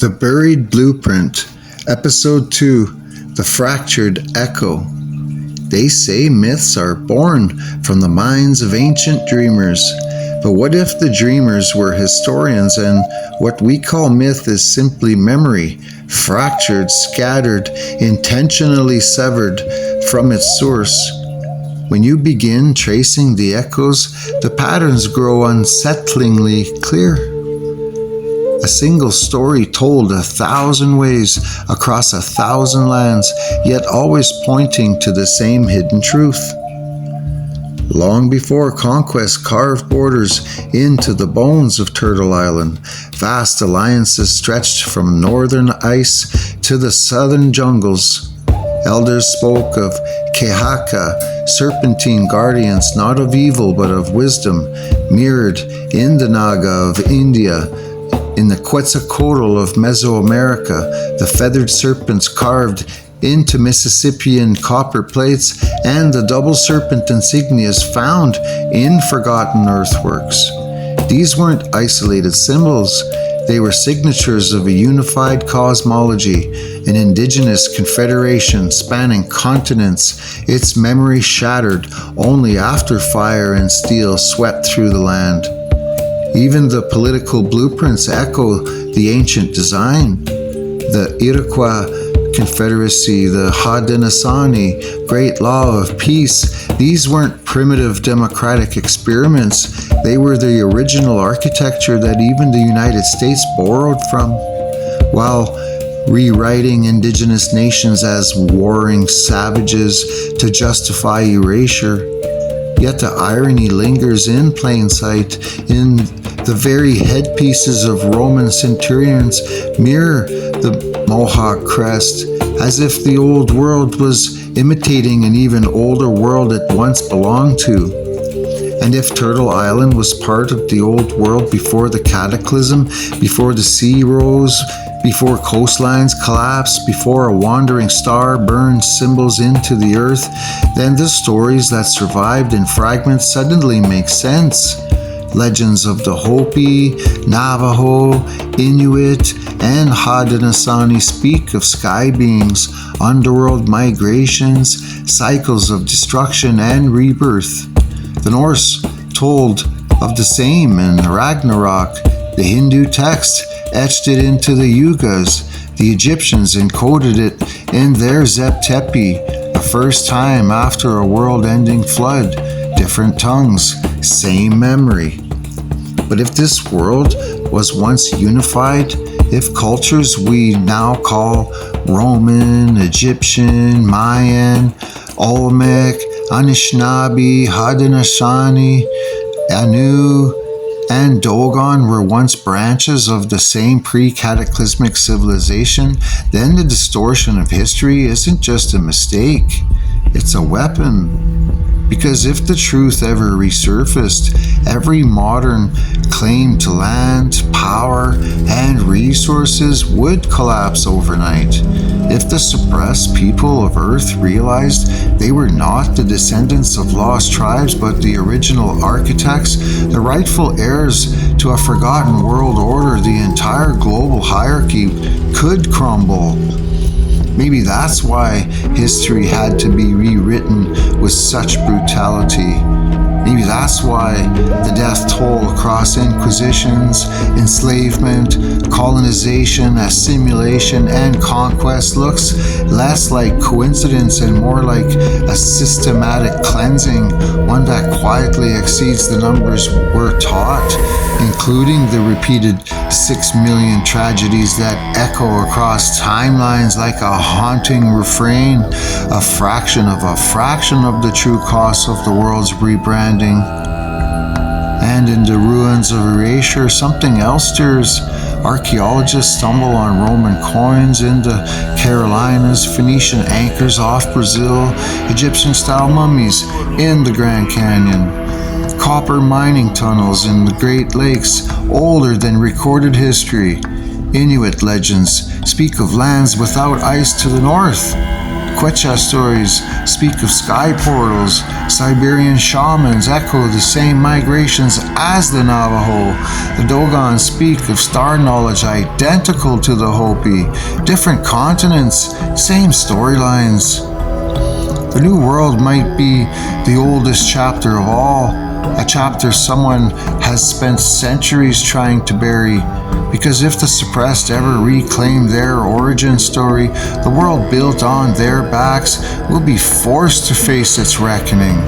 The Buried Blueprint, Episode 2, The Fractured Echo. They say myths are born from the minds of ancient dreamers. But what if the dreamers were historians and what we call myth is simply memory, fractured, scattered, intentionally severed from its source? When you begin tracing the echoes, the patterns grow unsettlingly clear. A single story told 1,000 ways across 1,000 lands, yet always pointing to the same hidden truth. Long before conquest carved borders into the bones of Turtle Island, vast alliances stretched from northern ice to the southern jungles. Elders spoke of Kehahka, serpentine guardians not of evil but of wisdom, mirrored in the Naga of India, in the Quetzalcoatl of Mesoamerica, the feathered serpents carved into Mississippian copper plates, and the double serpent insignias found in forgotten earthworks. These weren't isolated symbols. They were signatures of a unified cosmology, an indigenous confederation spanning continents, its memory shattered only after fire and steel swept through the land. Even the political blueprints echo the ancient design. The Iroquois Confederacy, the Haudenosaunee, Great Law of Peace, these weren't primitive democratic experiments. They were the original architecture that even the United States borrowed from, while rewriting indigenous nations as warring savages to justify erasure. Yet the irony lingers in plain sight. In the very headpieces of Roman centurions mirror the Mohawk crest, as if the old world was imitating an even older world it once belonged to. And if Turtle Island was part of the old world before the cataclysm, before the sea rose, before coastlines collapsed, before a wandering star burned symbols into the earth, then the stories that survived in fragments suddenly make sense. Legends of the Hopi, Navajo, Inuit, and Haudenosaunee speak of sky beings, underworld migrations, cycles of destruction and rebirth. The Norse told of the same in Ragnarok. The Hindu text etched it into the yugas. The Egyptians encoded it in their Zep-Tepi, the first time after a world-ending flood. Different tongues, same memory. But if this world was once unified, if cultures we now call Roman, Egyptian, Mayan, Olmec, Anishinaabe, Haudenosaunee, Anu, and Dogon were once branches of the same pre-cataclysmic civilization, then the distortion of history isn't just a mistake, it's a weapon. Because if the truth ever resurfaced, every modern claim to land, power, and resources would collapse overnight. If the suppressed people of Earth realized they were not the descendants of lost tribes but the original architects, the rightful heirs to a forgotten world order, the entire global hierarchy could crumble. Maybe that's why history had to be rewritten with such brutality. Maybe that's why the death toll across inquisitions, enslavement, colonization, assimilation, and conquest looks less like coincidence and more like a systematic cleansing, one that quietly exceeds the numbers we're taught, including the repeated 6 million tragedies that echo across timelines like a haunting refrain, a fraction of the true cost of the world's rebranding. And in the ruins of erasure, something else stirs. Archeologists stumble on Roman coins in the Carolinas, Phoenician anchors off Brazil, Egyptian-style mummies in the Grand Canyon, copper mining tunnels in the Great Lakes, older than recorded history. Inuit legends speak of lands without ice to the north. Quechua stories speak of sky portals. Siberian shamans echo the same migrations as the Navajo. The Dogon speak of star knowledge identical to the Hopi. Different continents, same storylines. The New World might be the oldest chapter of all, a chapter someone has spent centuries trying to bury, because if the suppressed ever reclaim their origin story, the world built on their backs will be forced to face its reckoning.